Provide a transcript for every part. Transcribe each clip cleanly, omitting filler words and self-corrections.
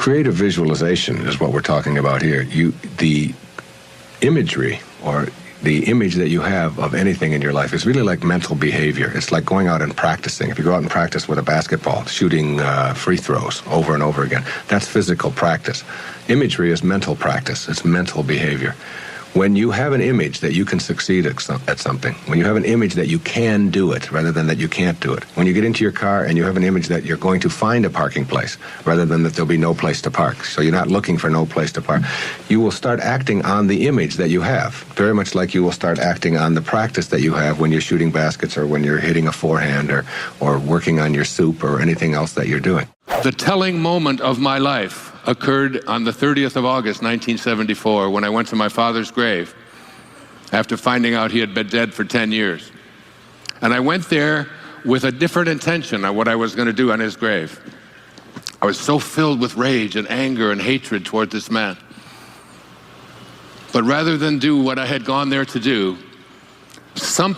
creative visualization is what we're talking about here. The imagery or the image that you have of anything in your life is really like mental behavior. It's like going out and practicing. If you go out and practice with a basketball, shooting free throws over and over again, that's physical practice. Imagery is mental practice. It's mental behavior. When you have an image that you can succeed at something, when you have an image that you can do it rather than that you can't do it, when you get into your car and you have an image that you're going to find a parking place rather than that there'll be no place to park, so you're not looking for no place to park, you will start acting on the image that you have, very much like you will start acting on the practice that you have when you're shooting baskets or when you're hitting a forehand or working on your soup or anything else that you're doing. The telling moment of my life occurred on the 30th of August, 1974, when I went to my father's grave after finding out he had been dead for 10 years. And I went there with a different intention on what I was going to do on his grave. I was so filled with rage and anger and hatred toward this man. But rather than do what I had gone there to do, some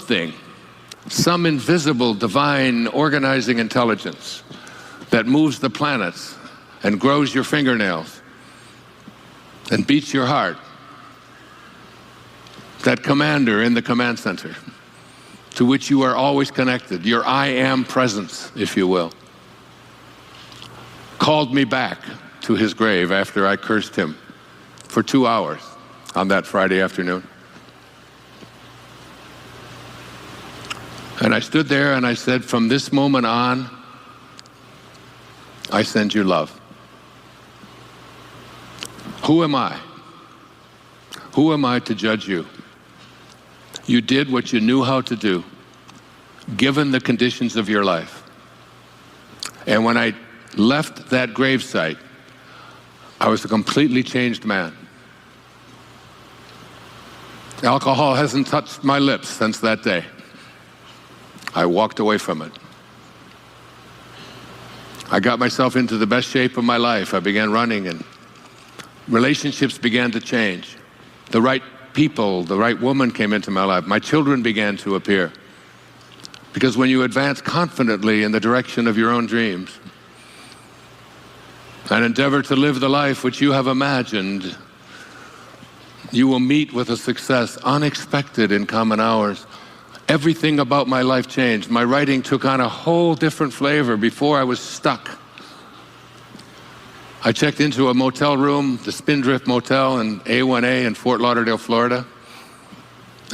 invisible, divine, organizing intelligence that moves the planets and grows your fingernails and beats your heart, that commander in the command center to which you are always connected, your I am presence, if you will, called me back to his grave after I cursed him for 2 hours on that Friday afternoon. And I stood there and I said, from this moment on, I send you love. Who am I? Who am I to judge you? You did what you knew how to do, given the conditions of your life. And when I left that gravesite, I was a completely changed man. Alcohol hasn't touched my lips since that day. I walked away from it. I got myself into the best shape of my life. I began running and relationships began to change. The right people, the right woman came into my life. My children began to appear. Because when you advance confidently in the direction of your own dreams and endeavor to live the life which you have imagined, you will meet with a success unexpected in common hours. Everything about my life changed. My writing took on a whole different flavor. Before I was stuck. I checked into a motel room, the Spindrift Motel in A1A in Fort Lauderdale, Florida,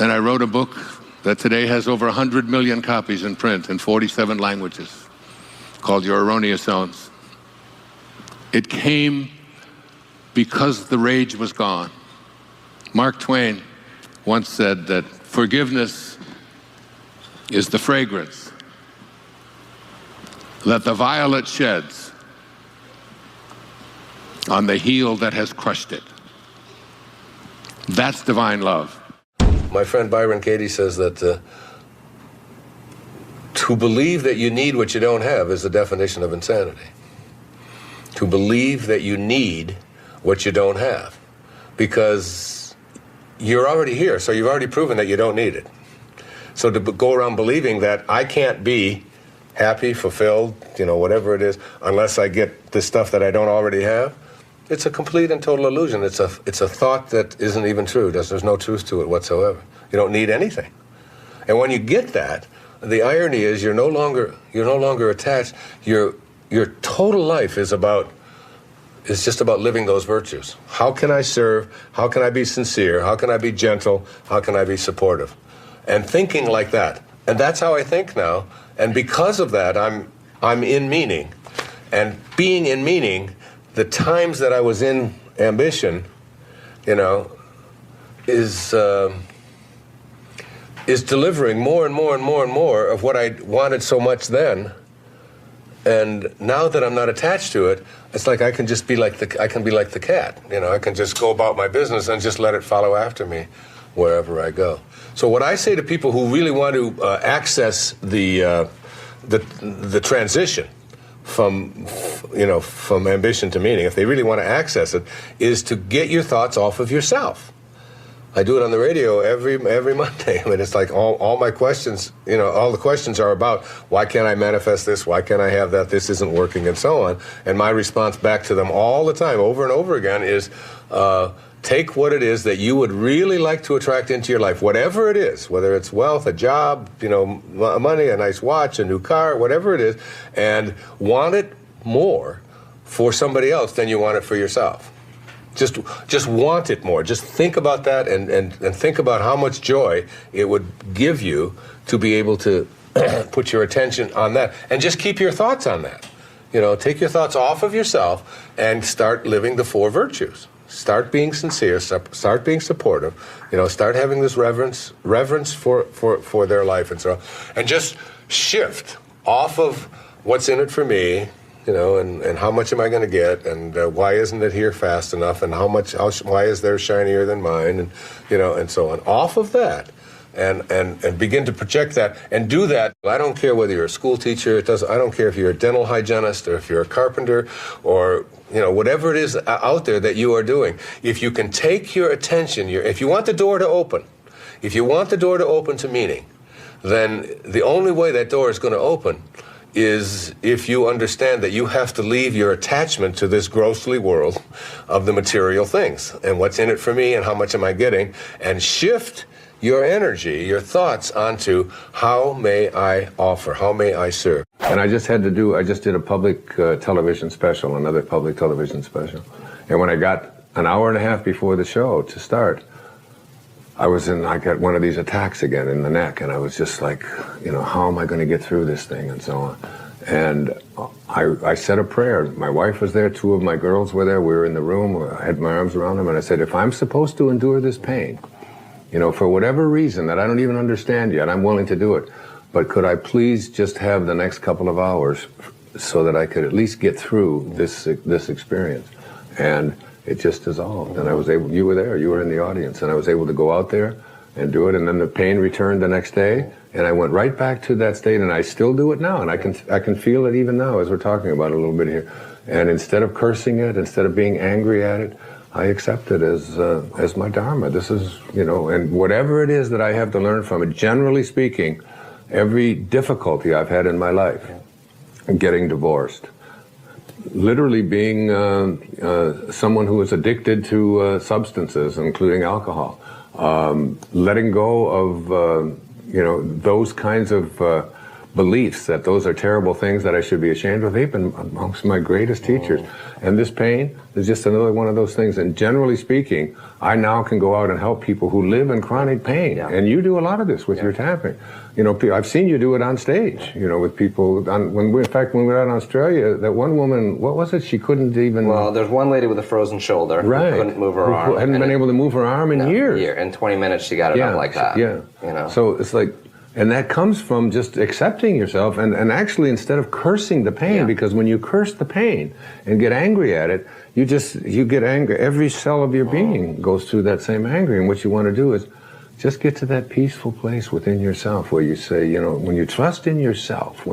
and I wrote a book that today has over 100 million copies in print in 47 languages, called Your Erroneous Zones. It came because the rage was gone. Mark Twain once said that forgiveness is the fragrance that the violet sheds on the heel that has crushed it. That's divine love. My friend Byron Katie says that to believe that you need what you don't have is the definition of insanity. To believe that you need what you don't have. Because you're already here, so you've already proven that you don't need it. So to go around believing that I can't be happy, fulfilled, whatever it is, unless I get the stuff that I don't already have, it's a complete and total illusion. It's a thought that isn't even true. There's no truth to it whatsoever. You don't need anything. And when you get that, the irony is you're no longer attached. Your total life is just about living those virtues. How can I serve? How can I be sincere? How can I be gentle? How can I be supportive? And thinking like that. And that's how I think now. And because of that, I'm in meaning. And being in meaning, the times that I was in ambition, is delivering more and more and more and more of what I wanted so much then. And now that I'm not attached to it, it's like I can be like the cat. I can just go about my business and just let it follow after me wherever I go. So what I say to people who really want to access the transition from from ambition to meaning, if they really want to access it, is to get your thoughts off of yourself. I do it on the radio every Monday. I mean, it's like all my questions, all the questions are about, why can't I manifest this? Why can't I have that? This isn't working, and so on. And my response back to them all the time, over and over again, is take what it is that you would really like to attract into your life, whatever it is, whether it's wealth, a job, money, a nice watch, a new car, whatever it is, and want it more for somebody else than you want it for yourself. Just want it more. Just think about that and think about how much joy it would give you to be able to put your attention on that. And just keep your thoughts on that. Take your thoughts off of yourself and start living the 4 virtues. Start being sincere, start being supportive, start having this reverence for their life and so on. And just shift off of what's in it for me, and how much am I going to get, and why isn't it here fast enough, and why is theirs shinier than mine, and so on. Off of that, and begin to project that, and do that. I don't care whether you're a school teacher. I don't care if you're a dental hygienist, or if you're a carpenter, or whatever it is out there that you are doing. If you can take your attention, if you want the door to open, to meaning, then the only way that door is going to open is if you understand that you have to leave your attachment to this grossly world of the material things and what's in it for me and how much am I getting, and shift your energy, your thoughts onto how may I offer, how may I serve. And I just did a public television special, another public television special. And when I got an hour and a half before the show to start, I got one of these attacks again in the neck, and I was just like, how am I going to get through this thing, and so on. And I said a prayer. My wife was there, 2 of my girls were there, we were in the room, I had my arms around them, and I said, if I'm supposed to endure this pain, for whatever reason that I don't even understand yet, I'm willing to do it. But could I please just have the next couple of hours so that I could at least get through this experience? And it just dissolved, and I was able. You were there. You were in the audience, and I was able to go out there and do it. And then the pain returned the next day, and I went right back to that state, and I still do it now, and I can feel it even now as we're talking about it a little bit here. And instead of cursing it, instead of being angry at it, I accept it as my dharma. This is, and whatever it is that I have to learn from it. Generally speaking, every difficulty I've had in my life, getting divorced, literally being someone who is addicted to substances, including alcohol, letting go of those kinds of beliefs that those are terrible things that I should be ashamed of. They've been amongst my greatest teachers. And this pain is just another one of those things. And generally speaking, I now can go out and help people who live in chronic pain. Yeah. And you do a lot of this with your tapping. I've seen you do it on stage, with people. When we were out in Australia, that one woman, what was it? She couldn't even... Well, there's one lady with a frozen shoulder who couldn't move her arm. Hadn't been able to move her arm in years. In 20 minutes, she got it up like that. Yeah. So it's like... And that comes from just accepting yourself and actually instead of cursing the pain, because when you curse the pain and get angry at it, you get angry. Every cell of your being goes through that same anger. And what you want to do is just get to that peaceful place within yourself where you say, when you trust in yourself,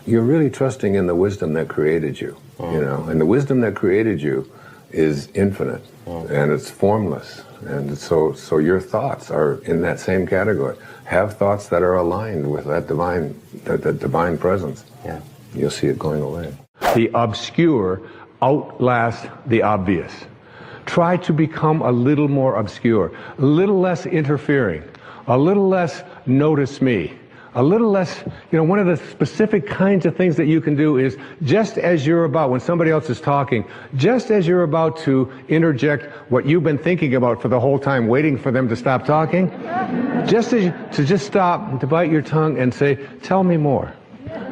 you're really trusting in the wisdom that created you, and the wisdom that created you is infinite and it's formless. And so your thoughts are in that same category. Have thoughts that are aligned with that divine presence. Yeah. You'll see it going away. The obscure outlast the obvious. Try to become a little more obscure, a little less interfering, a little less notice me. A little less, one of the specific kinds of things that you can do is just as you're about, when somebody else is talking, just as you're about to interject what you've been thinking about for the whole time, waiting for them to stop talking, just stop, to bite your tongue and say, tell me more.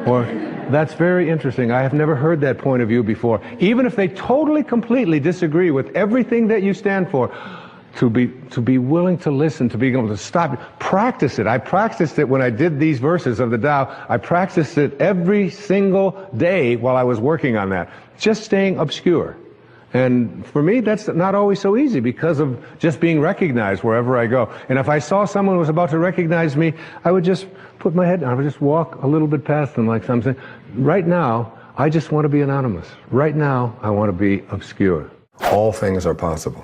Or, that's very interesting. I have never heard that point of view before. Even if they totally, completely disagree with everything that you stand for, to be willing to listen, to be able to stop, practice it. I practiced it when I did these verses of the Tao. I practiced it every single day while I was working on that. Just staying obscure. And for me, that's not always so easy because of just being recognized wherever I go. And if I saw someone who was about to recognize me, I would just put my head down. I would just walk a little bit past them like something. Right now, I just want to be anonymous. Right now, I want to be obscure. All things are possible.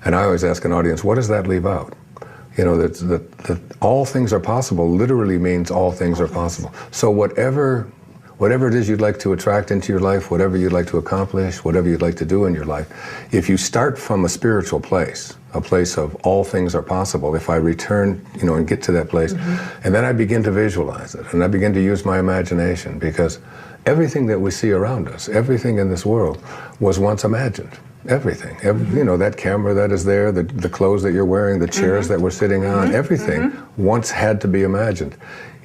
And I always ask an audience, what does that leave out? You know, that all things are possible literally means all things are possible. So whatever it is you'd like to attract into your life, whatever you'd like to accomplish, whatever you'd like to do in your life, if you start from a spiritual place, a place of all things are possible, if I return, you know, and get to that place, and then I begin to visualize it, and I begin to use my imagination, because everything that we see around us, everything in this world, was once imagined. Everything. You know, that camera that is there, the clothes that you're wearing, the chairs that we're sitting on, everything once had to be imagined.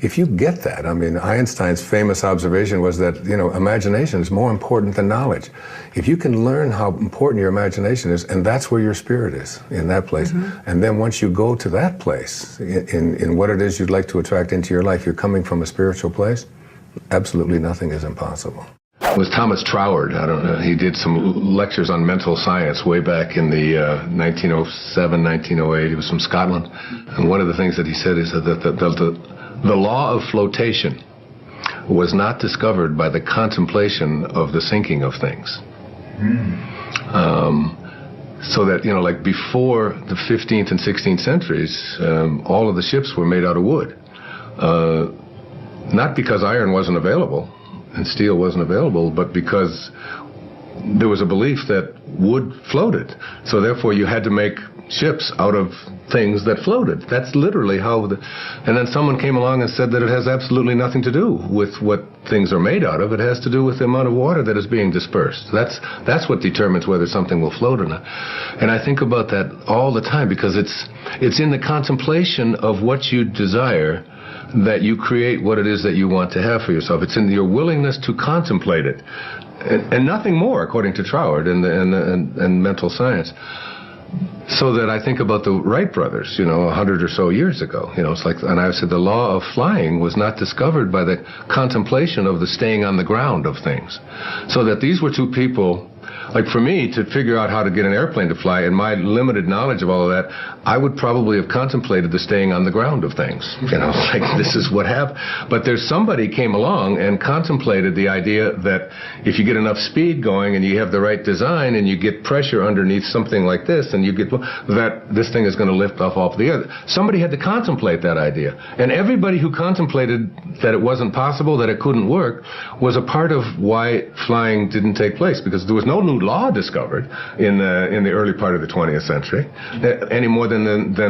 If you get that, I mean, Einstein's famous observation was that, you know, imagination is more important than knowledge. If you can learn how important your imagination is, and that's where your spirit is, in that place, and then once you go to that place, in what it is you'd like to attract into your life, you're coming from a spiritual place, absolutely nothing is impossible. It was Thomas Troward. I don't know. He did some lectures on mental science way back in the 1907, 1908. He was from Scotland. And one of the things that he said is that the law of flotation was not discovered by the contemplation of the sinking of things. So that, you know, like before the 15th and 16th centuries, all of the ships were made out of wood. Not because iron wasn't available and steel wasn't available, but because there was a belief that wood floated. So therefore you had to make ships out of things that floated. That's literally how and then someone came along and said that it has absolutely nothing to do with what things are made out of. It has to do with the amount of water that is being dispersed. That's what determines whether something will float or not. And I think about that all the time, because it's in the contemplation of what you desire that you create what it is that you want to have for yourself. It's in your willingness to contemplate it, and nothing more, according to Troward and mental science. So that I think about the Wright brothers, you know, 100 or so years ago. You know, it's like, and I said the law of flying was not discovered by the contemplation of the staying on the ground of things. So that these were two people. Like for me, to figure out how to get an airplane to fly, and my limited knowledge of all of that, I would probably have contemplated the staying on the ground of things. You know, like this is what happened. But there's somebody came along and contemplated the idea that if you get enough speed going and you have the right design and you get pressure underneath something like this, and you get that this thing is going to lift off the other. Somebody had to contemplate that idea. And everybody who contemplated that it wasn't possible, that it couldn't work, was a part of why flying didn't take place, because there was no new law discovered in the early part of the 20th century, any more than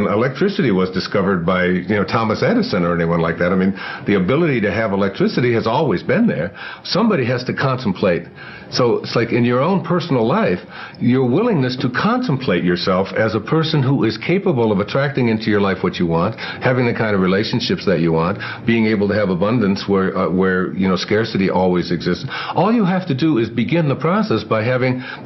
electricity was discovered by, you know, Thomas Edison or anyone like that. I mean, the ability to have electricity has always been there. Somebody has to contemplate. So it's like in your own personal life, your willingness to contemplate yourself as a person who is capable of attracting into your life what you want, having the kind of relationships that you want, being able to have abundance where you know, scarcity always exists. All you have to do is begin the process by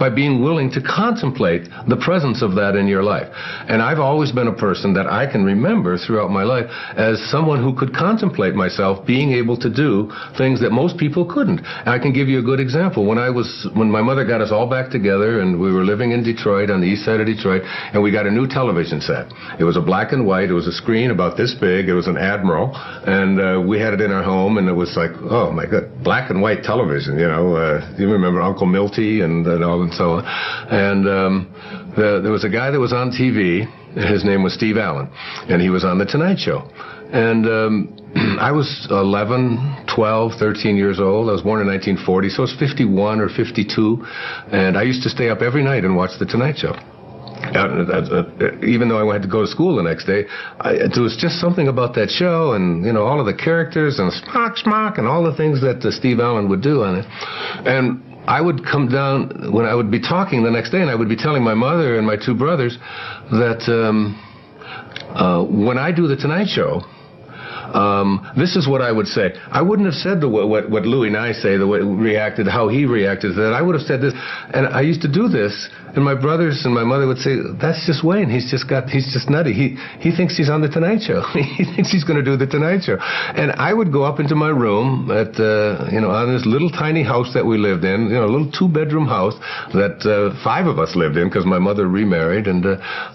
being willing to contemplate the presence of that in your life. And I've always been a person that I can remember throughout my life as someone who could contemplate myself being able to do things that most people couldn't. And I can give you a good example. When my mother got us all back together, and we were living in Detroit, on the east side of Detroit, and we got a new television set. It was a black and white. It was a screen about this big. It was an Admiral, and we had it in our home, and it was like, oh my God, black and white television. You know, you remember Uncle Milty and all and so on. And there was a guy that was on TV. His name was Steve Allen, and he was on The Tonight Show. And I was 11, 12, 13 years old. I was born in 1940, so I was 51 or 52. And I used to stay up every night and watch The Tonight Show. Even though I had to go to school the next day, there was just something about that show, and you know, all of the characters and smock and all the things that Steve Allen would do on it. And I would come down when I would be talking the next day, and I would be telling my mother and my two brothers that when I do The Tonight Show, this is what I would say. I wouldn't have said what Louis Nye say, the way reacted, how he reacted to that. I would have said this, and I used to do this, and my brothers and my mother would say, "That's just Wayne. He's just nutty. He thinks he's on The Tonight Show. He thinks he's going to do The Tonight Show." And I would go up into my room at on this little tiny house that we lived in, a little 2-bedroom house that 5 of us lived in because my mother remarried, and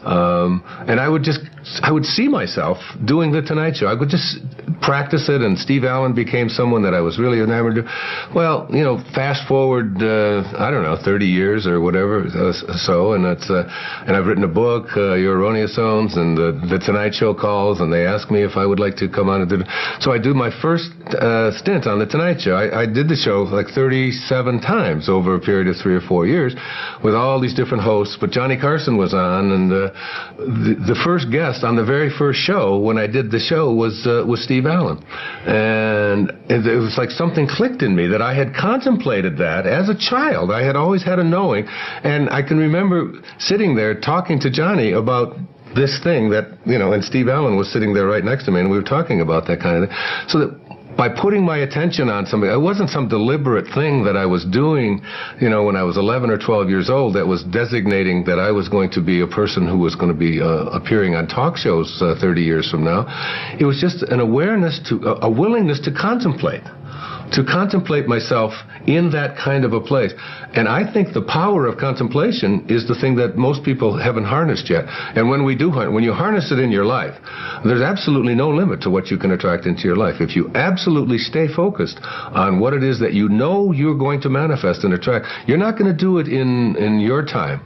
I would see myself doing The Tonight Show. I would just practice it, and Steve Allen became someone that I was really enamored of. Well, you know, fast forward, I don't know, 30 years or whatever, and I've written a book, Your Erroneous Zones, and the Tonight Show calls, and they ask me if I would like to come on and do it. So I do my first stint on the Tonight Show. I did the show like 37 times over a period of 3 or 4 years with all these different hosts, but Johnny Carson was on, and the first guest on the very first show when I did the show was Steve Allen. And it was like something clicked in me that I had contemplated that as a child. I had always had a knowing, and I can remember sitting there talking to Johnny about this thing that, you know, and Steve Allen was sitting there right next to me, and we were talking about that kind of thing. So that by putting my attention on something, it wasn't some deliberate thing that I was doing, you know, when I was 11 or 12 years old that was designating that I was going to be a person who was going to be appearing on talk shows 30 years from now. It was just an awareness a willingness to contemplate myself in that kind of a place. And I think the power of contemplation is the thing that most people haven't harnessed yet. And when you harness it in your life, there's absolutely no limit to what you can attract into your life. If you absolutely stay focused on what it is that you know you're going to manifest and attract, you're not going to do it in your time.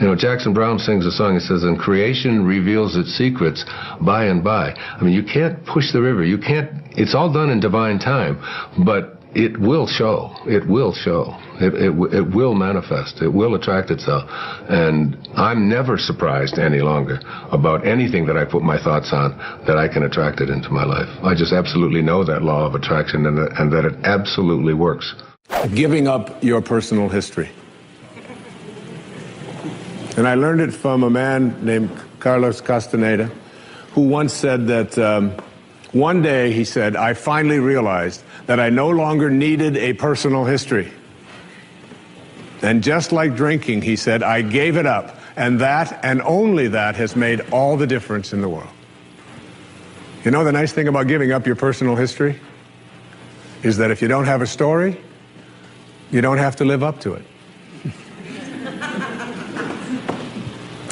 You know, Jackson Browne sings a song, it says, and creation reveals its secrets by and by. I mean, you can't push the river. You can't, it's all done in divine time, but it will show. It will show. It will manifest. It will attract itself. And I'm never surprised any longer about anything that I put my thoughts on that I can attract it into my life. I just absolutely know that law of attraction and that it absolutely works. Giving up your personal history. And I learned it from a man named Carlos Castaneda, who once said that one day, he said, I finally realized that I no longer needed a personal history. And just like drinking, he said, I gave it up. And that, and only that, has made all the difference in the world. You know, the nice thing about giving up your personal history is that if you don't have a story, you don't have to live up to it.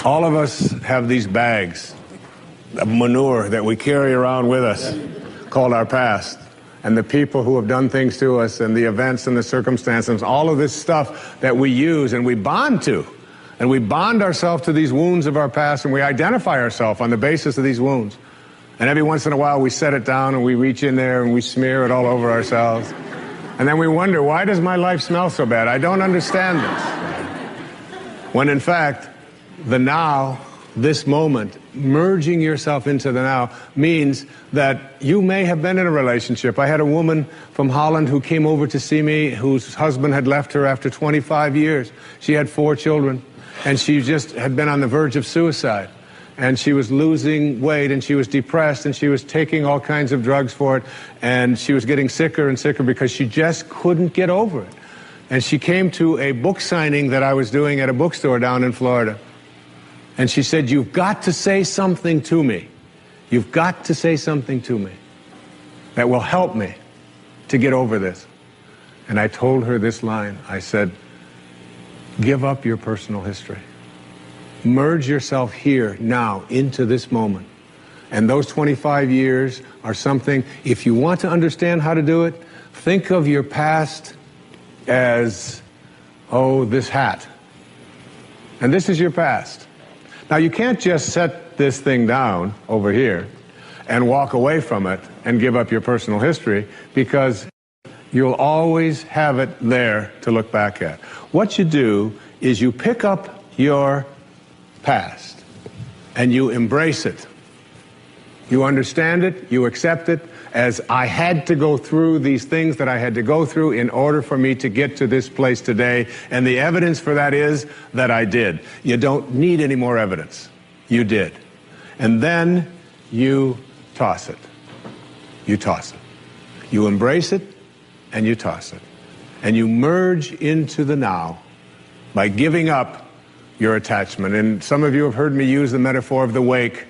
All of us have these bags of manure that we carry around with us called our past, and the people who have done things to us, and the events and the circumstances, all of this stuff that we use and we bond to. And we bond ourselves to these wounds of our past, and we identify ourselves on the basis of these wounds. And every once in a while we set it down and we reach in there and we smear it all over ourselves. And then we wonder, why does my life smell so bad? I don't understand this. When in fact, the now, this moment, merging yourself into the now, means that you may have been in a relationship. I had a woman from Holland who came over to see me, whose husband had left her after 25 years. She had 4 children, and she just had been on the verge of suicide. And she was losing weight, and she was depressed, and she was taking all kinds of drugs for it, and she was getting sicker and sicker because she just couldn't get over it. And she came to a book signing that I was doing at a bookstore down in Florida. And she said, you've got to say something to me. You've got to say something to me that will help me to get over this. And I told her this line. I said, give up your personal history. Merge yourself here, now, into this moment. And those 25 years are something, if you want to understand how to do it, think of your past as, oh, this hat. And this is your past. Now, you can't just set this thing down over here and walk away from it and give up your personal history, because you'll always have it there to look back at. What you do is you pick up your past and you embrace it. You understand it, you accept it as, I had to go through these things that I had to go through in order for me to get to this place today, and the evidence for that is that I did. You don't need any more evidence. You did. And then you toss it. You toss it. You embrace it and you toss it. And you merge into the now by giving up your attachment. And some of you have heard me use the metaphor of the wake.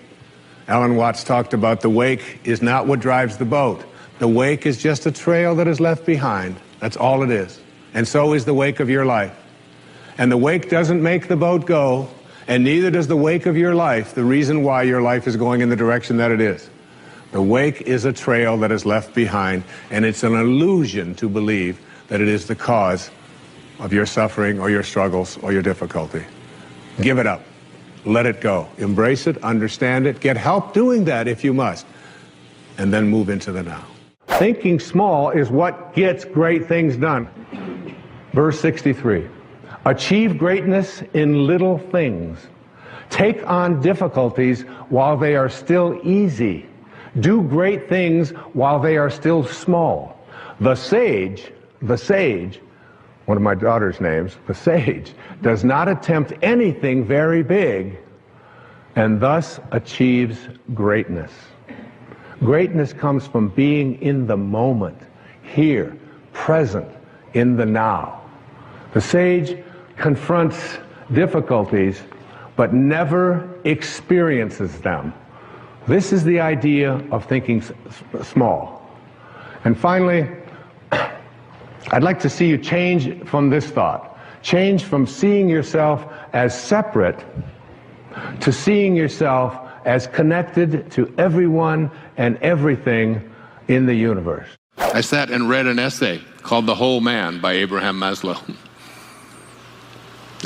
Alan Watts talked about the wake is not what drives the boat. The wake is just a trail that is left behind. That's all it is. And so is the wake of your life. And the wake doesn't make the boat go, and neither does the wake of your life, the reason why your life is going in the direction that it is. The wake is a trail that is left behind, and it's an illusion to believe that it is the cause of your suffering or your struggles or your difficulty. Give it up. Let it go. Embrace it, understand it, get help doing that if you must, and then move into the now. Thinking small is what gets great things done. Verse 63, achieve greatness in little things. Take on difficulties while they are still easy. Do great things while they are still small. The sage, one of my daughter's names, the sage, does not attempt anything very big and thus achieves greatness. Greatness comes from being in the moment, here, present, in the now. The sage confronts difficulties but never experiences them. This is the idea of thinking small. And finally, I'd like to see you change from this thought. Change from seeing yourself as separate to seeing yourself as connected to everyone and everything in the universe. I sat and read an essay called The Whole Man by Abraham Maslow.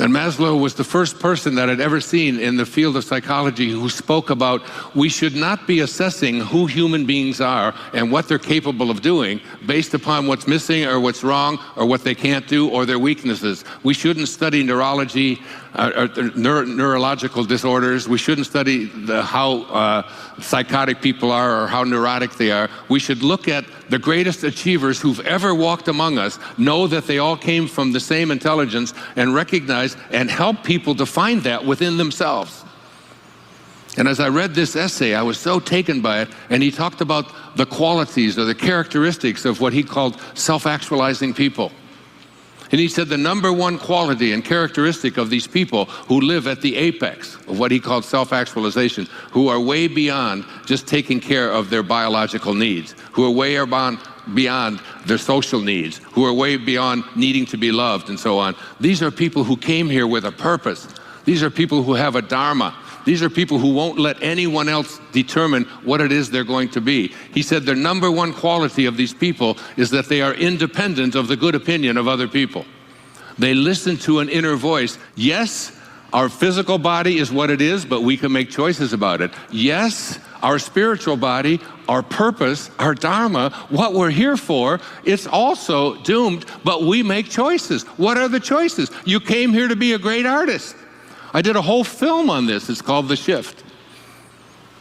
And Maslow was the first person that I'd ever seen in the field of psychology who spoke about we should not be assessing who human beings are and what they're capable of doing based upon what's missing or what's wrong or what they can't do or their weaknesses. We shouldn't study neurology or neurological disorders. We shouldn't study how psychotic people are or how neurotic they are. We should look at the greatest achievers who've ever walked among us, know that they all came from the same intelligence, and recognize and help people to find that within themselves. And as I read this essay, I was so taken by it, and he talked about the qualities or the characteristics of what he called self-actualizing people. And he said the number one quality and characteristic of these people who live at the apex of what he called self-actualization, who are way beyond just taking care of their biological needs, who are way beyond their social needs, who are way beyond needing to be loved and so on. These are people who came here with a purpose. These are people who have a dharma. These are people who won't let anyone else determine what it is they're going to be. He said the number one quality of these people is that they are independent of the good opinion of other people. They listen to an inner voice. Yes, our physical body is what it is, but we can make choices about it. Yes, our spiritual body, our purpose, our dharma, what we're here for, it's also doomed, but we make choices. What are the choices? You came here to be a great artist. I did a whole film on this. It's called The Shift.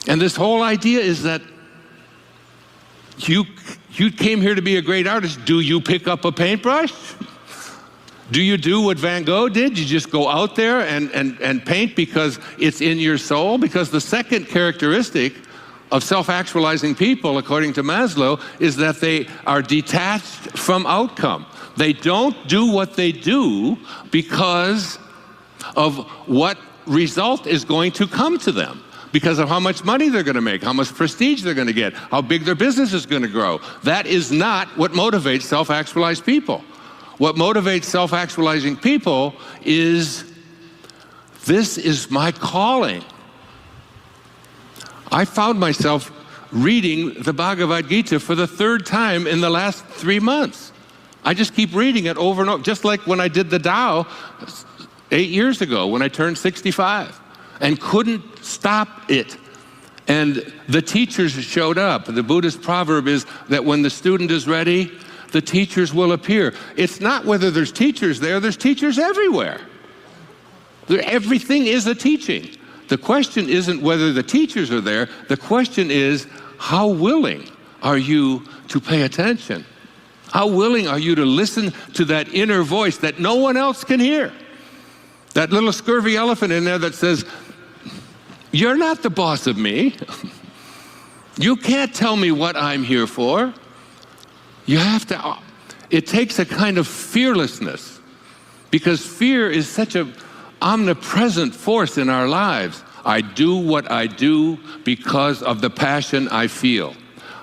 And this whole idea is that you came here to be a great artist. Do you pick up a paintbrush? Do you do what Van Gogh did? You just go out there and paint because it's in your soul? Because the second characteristic of self-actualizing people, according to Maslow, is that they are detached from outcome. They don't do what they do because of what result is going to come to them, because of how much money they're going to make, how much prestige they're going to get, how big their business is going to grow. That is not what motivates self-actualized people. What motivates self-actualizing people is, this is my calling. I found myself reading the Bhagavad Gita for the third time in the last 3 months. I just keep reading it over and over, just like when I did the Tao 8 years ago when I turned 65 and couldn't stop it. And the teachers showed up. The Buddhist proverb is that when the student is ready, the teachers will appear. It's not whether there's teachers there's teachers everywhere. Everything is a teaching. The question isn't whether the teachers are there. The question is, how willing are you to pay attention? How willing are you to listen to that inner voice that no one else can hear? That little scurvy elephant in there that says, you're not the boss of me. You can't tell me what I'm here for. You have to, it takes a kind of fearlessness, because fear is such an omnipresent force in our lives. I do what I do because of the passion I feel.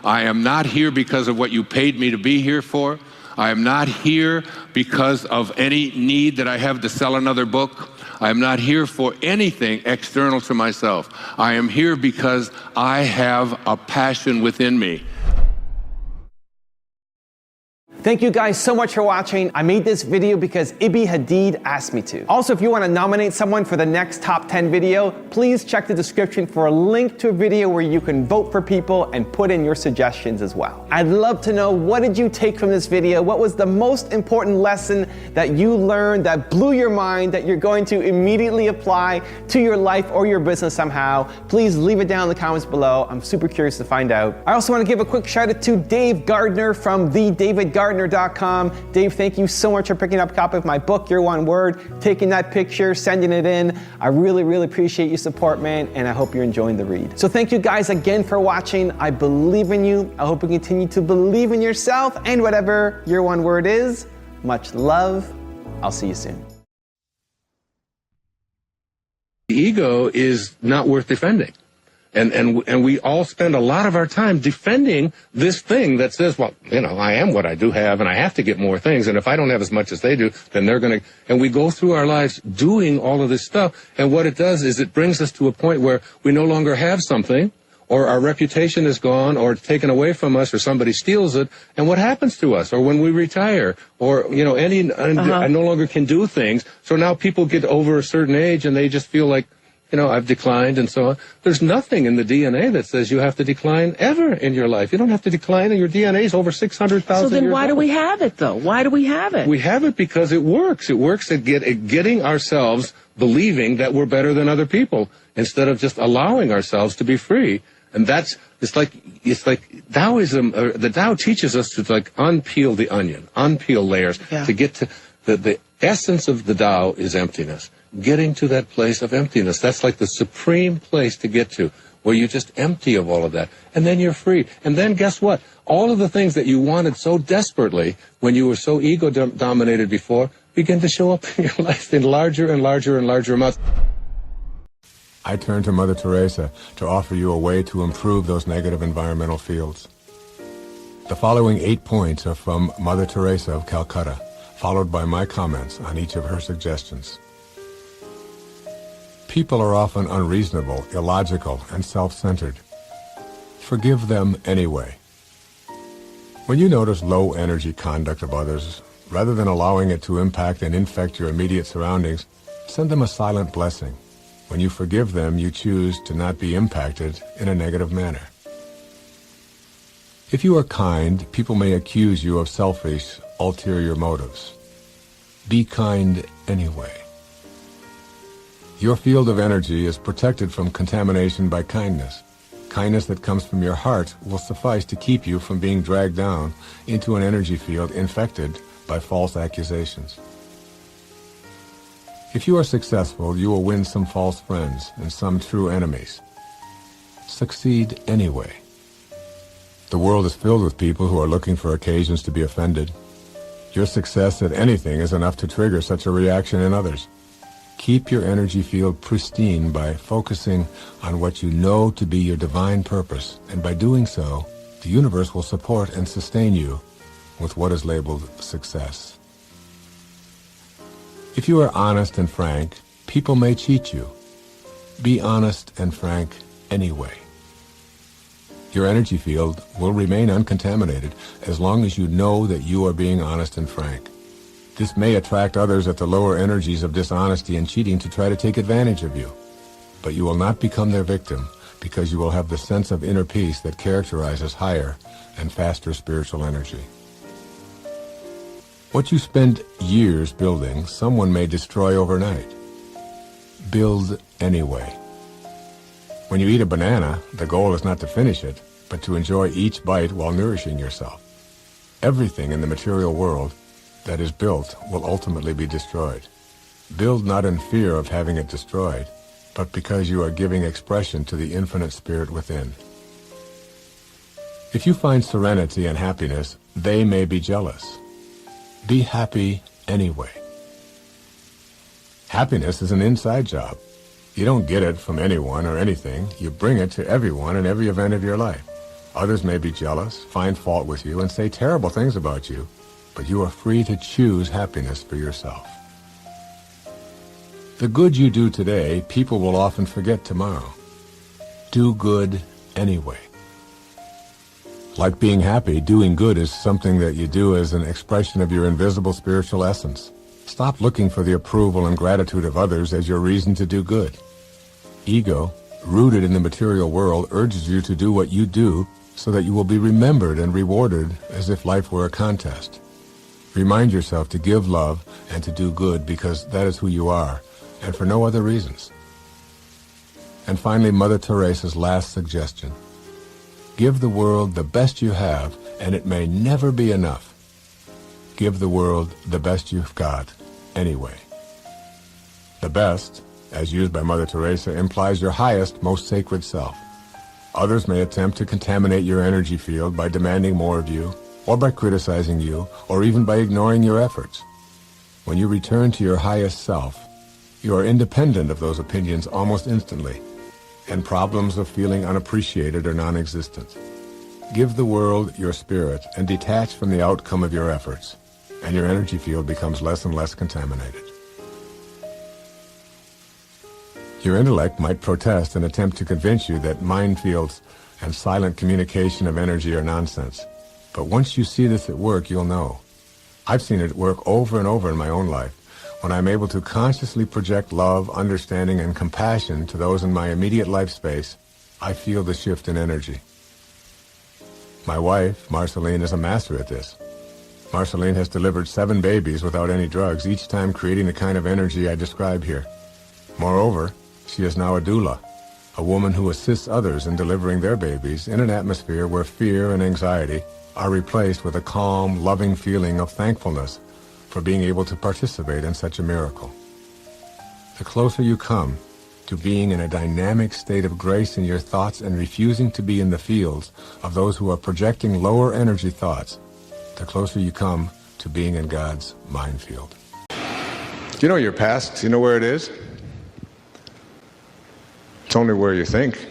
I am not here because of what you paid me to be here for. I am not here because of any need that I have to sell another book. I am not here for anything external to myself. I am here because I have a passion within me. Thank you guys so much for watching. I made this video because Ibi Hadid asked me to. Also, if you want to nominate someone for the next top 10 video, please check the description for a link to a video where you can vote for people and put in your suggestions as well. I'd love to know, what did you take from this video? What was the most important lesson that you learned that blew your mind that you're going to immediately apply to your life or your business somehow? Please leave it down in the comments below. I'm super curious to find out. I also want to give a quick shout out to Dave Gardner from TheDavidGardner.com. Dave, thank you so much for picking up a copy of my book, Your One Word, taking that picture, sending it in. I really, really appreciate your support, man, and I hope you're enjoying the read. So thank you guys again for watching. I believe in you. I hope you continue to believe in yourself and whatever your one word is. Much love. I'll see you soon. The ego is not worth defending. And we all spend a lot of our time defending this thing that says, well, you know, I am what I do have, and I have to get more things, and if I don't have as much as they do, then they're going to... And we go through our lives doing all of this stuff, and what it does is it brings us to a point where we no longer have something, or our reputation is gone, or it's taken away from us, or somebody steals it, and what happens to us? Or when we retire, or, you know, I no longer can do things, so now people get over a certain age, and they just feel like, you know, I've declined and so on. There's nothing in the DNA that says you have to decline ever in your life. You don't have to decline, and your DNA is over 600,000 years old. So then why do we have it, though? Why do we have it? We have it because it works. It works at getting ourselves believing that we're better than other people instead of just allowing ourselves to be free. And it's like Taoism. The Tao teaches us to like unpeel the onion, unpeel layers to get to the essence of the Tao is emptiness. Getting to that place of emptiness, that's like the supreme place to get to, where you're just empty of all of that. And then you're free. And then guess what? All of the things that you wanted so desperately when you were so ego-dominated before begin to show up in your life in larger and larger and larger amounts. I turn to Mother Teresa to offer you a way to improve those negative environmental fields. The following 8 points are from Mother Teresa of Calcutta, followed by my comments on each of her suggestions. People are often unreasonable, illogical, and self-centered. Forgive them anyway. When you notice low-energy conduct of others, rather than allowing it to impact and infect your immediate surroundings, send them a silent blessing. When you forgive them, you choose to not be impacted in a negative manner. If you are kind, people may accuse you of selfish, ulterior motives. Be kind anyway. Your field of energy is protected from contamination by kindness. Kindness that comes from your heart will suffice to keep you from being dragged down into an energy field infected by false accusations. If you are successful, you will win some false friends and some true enemies. Succeed anyway. The world is filled with people who are looking for occasions to be offended. Your success at anything is enough to trigger such a reaction in others. Keep your energy field pristine by focusing on what you know to be your divine purpose, and by doing so, the universe will support and sustain you with what is labeled success. If you are honest and frank, people may cheat you. Be honest and frank anyway. Your energy field will remain uncontaminated as long as you know that you are being honest and frank. This may attract others at the lower energies of dishonesty and cheating to try to take advantage of you. But you will not become their victim because you will have the sense of inner peace that characterizes higher and faster spiritual energy. What you spend years building, someone may destroy overnight. Build anyway. When you eat a banana, the goal is not to finish it, but to enjoy each bite while nourishing yourself. Everything in the material world that is built will ultimately be destroyed. Build not in fear of having it destroyed, but because you are giving expression to the infinite spirit within. If you find serenity and happiness, they may be jealous. Be happy anyway. Happiness is an inside job. You don't get it from anyone or anything. You bring it to everyone in every event of your life. Others may be jealous, find fault with you, and say terrible things about you. but you are free to choose happiness for yourself. The good you do today, people will often forget tomorrow. Do good anyway. Like being happy, doing good is something that you do as an expression of your invisible spiritual essence. Stop looking for the approval and gratitude of others as your reason to do good. Ego, rooted in the material world, urges you to do what you do so that you will be remembered and rewarded as if life were a contest. Remind yourself to give love and to do good because that is who you are, and for no other reasons. And finally, Mother Teresa's last suggestion. Give the world the best you have, and it may never be enough. Give the world the best you've got, anyway. The best, as used by Mother Teresa, implies your highest, most sacred self. Others may attempt to contaminate your energy field by demanding more of you, or by criticizing you, or even by ignoring your efforts. When you return to your highest self, you are independent of those opinions almost instantly, and problems of feeling unappreciated or non-existent. Give the world your spirit and detach from the outcome of your efforts, and your energy field becomes less and less contaminated. Your intellect might protest and attempt to convince you that minefields and silent communication of energy are nonsense. But once you see this at work, you'll know. I've seen it work over and over in my own life. When I'm able to consciously project love, understanding, and compassion to those in my immediate life space, I feel the shift in energy. My wife, Marceline, is a master at this. Marceline has delivered 7 babies without any drugs, each time creating the kind of energy I describe here. Moreover, she is now a doula, a woman who assists others in delivering their babies in an atmosphere where fear and anxiety are replaced with a calm, loving feeling of thankfulness for being able to participate in such a miracle. The closer you come to being in a dynamic state of grace in your thoughts and refusing to be in the fields of those who are projecting lower energy thoughts, the closer you come to being in God's minefield. Do you know your past? Do you know where it is? It's only where you think.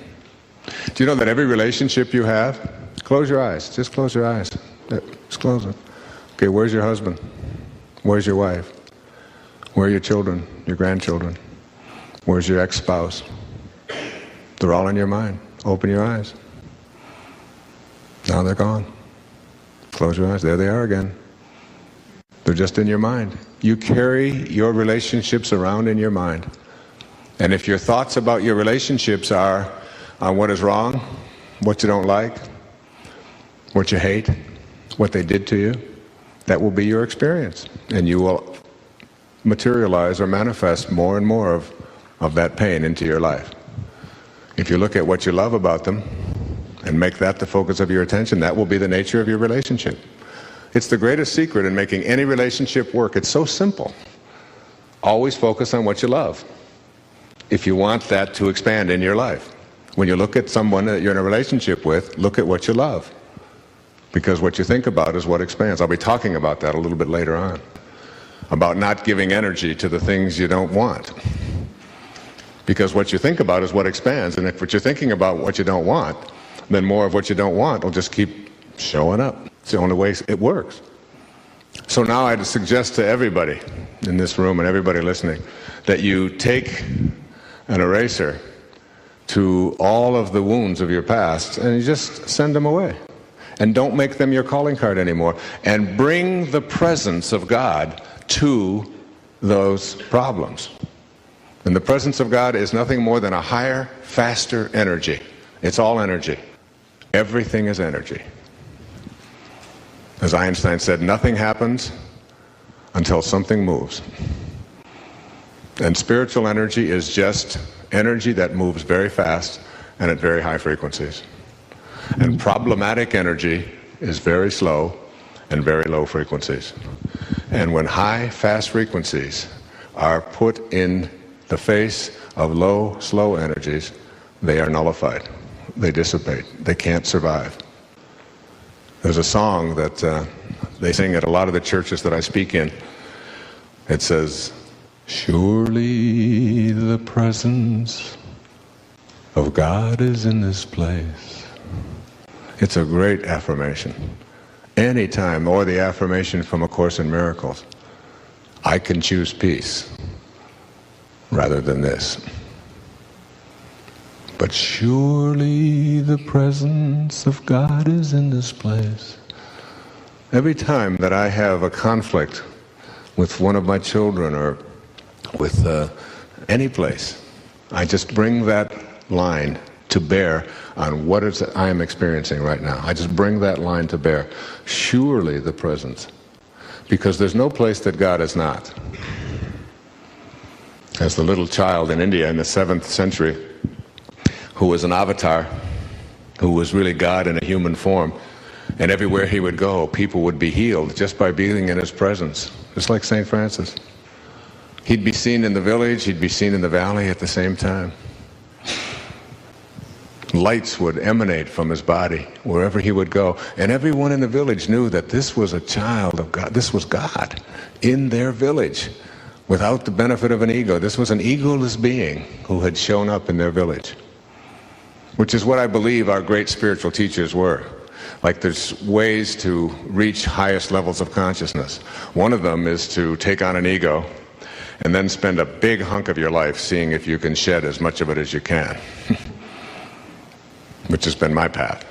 Do you know that every relationship you have, close your eyes, just close your eyes. Just close them. Okay, where's your husband? Where's your wife? Where are your children, your grandchildren? Where's your ex-spouse? They're all in your mind. Open your eyes. Now they're gone. Close your eyes. There they are again. They're just in your mind. You carry your relationships around in your mind. And if your thoughts about your relationships are on what is wrong, what you don't like, what you hate, what they did to you, that will be your experience. And you will materialize or manifest more and more of that pain into your life. If you look at what you love about them and make that the focus of your attention, that will be the nature of your relationship. It's the greatest secret in making any relationship work. It's so simple. Always focus on what you love if you want that to expand in your life. When you look at someone that you're in a relationship with, look at what you love. Because what you think about is what expands. I'll be talking about that a little bit later on. About not giving energy to the things you don't want. Because what you think about is what expands. And if what you're thinking about what you don't want, then more of what you don't want will just keep showing up. It's the only way it works. So now I'd suggest to everybody in this room and everybody listening that you take an eraser to all of the wounds of your past and you just send them away. And don't make them your calling card anymore. And bring the presence of God to those problems. And the presence of God is nothing more than a higher, faster energy. It's all energy. Everything is energy. As Einstein said, nothing happens until something moves. And spiritual energy is just energy that moves very fast and at very high frequencies. And problematic energy is very slow and very low frequencies. And when high, fast frequencies are put in the face of low, slow energies, they are nullified. They dissipate. They can't survive. There's a song that they sing at a lot of the churches that I speak in. It says, "Surely the presence of God is in this place." It's a great affirmation. any time, or the affirmation from A Course in Miracles, I can choose peace rather than this. But surely the presence of God is in this place. Every time that I have a conflict with one of my children or with any place, I just bring that line to bear on what I am experiencing right now. I just bring that line to bear. Surely the presence. Because there's no place that God is not. As the little child in India in the 7th century, who was an avatar, who was really God in a human form, and everywhere he would go, people would be healed just by being in his presence. Just like St. Francis. He'd be seen in the village, he'd be seen in the valley at the same time. Lights would emanate from his body wherever he would go. And everyone in the village knew that this was a child of God. This was God in their village without the benefit of an ego. This was an egoless being who had shown up in their village. Which is what I believe our great spiritual teachers were. Like there's ways to reach highest levels of consciousness. One of them is to take on an ego and then spend a big hunk of your life seeing if you can shed as much of it as you can. Which has been my path.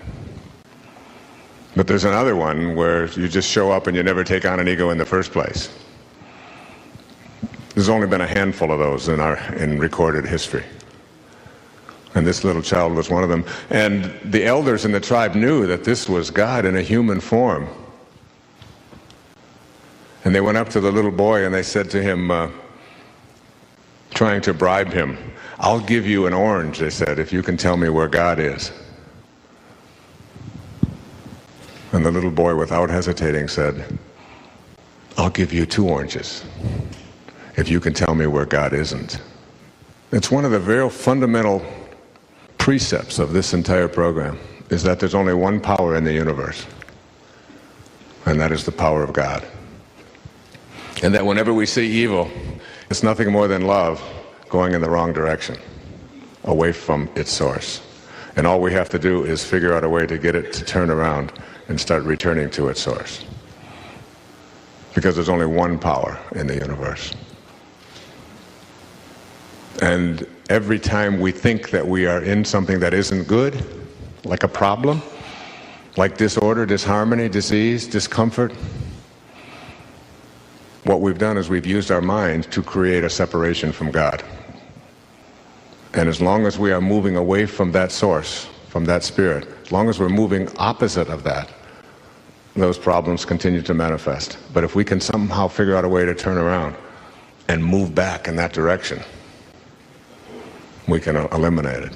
But there's another one where you just show up and you never take on an ego in the first place. There's only been a handful of those in recorded history. And this little child was one of them. And the elders in the tribe knew that this was God in a human form. And they went up to the little boy and they said to him, trying to bribe him, I'll give you an orange, they said, if you can tell me where God is. And the little boy, without hesitating, said, I'll give you 2 oranges if you can tell me where God isn't. It's one of the very fundamental precepts of this entire program, is that there's only one power in the universe, and that is the power of God. And that whenever we see evil, it's nothing more than love going in the wrong direction, away from its source. And all we have to do is figure out a way to get it to turn around and start returning to its source. Because there's only one power in the universe. And every time we think that we are in something that isn't good, like a problem, like disorder, disharmony, disease, discomfort, what we've done is we've used our mind to create a separation from God. And as long as we are moving away from that source, from that spirit, as long as we're moving opposite of that, those problems continue to manifest. But if we can somehow figure out a way to turn around and move back in that direction, we can eliminate it.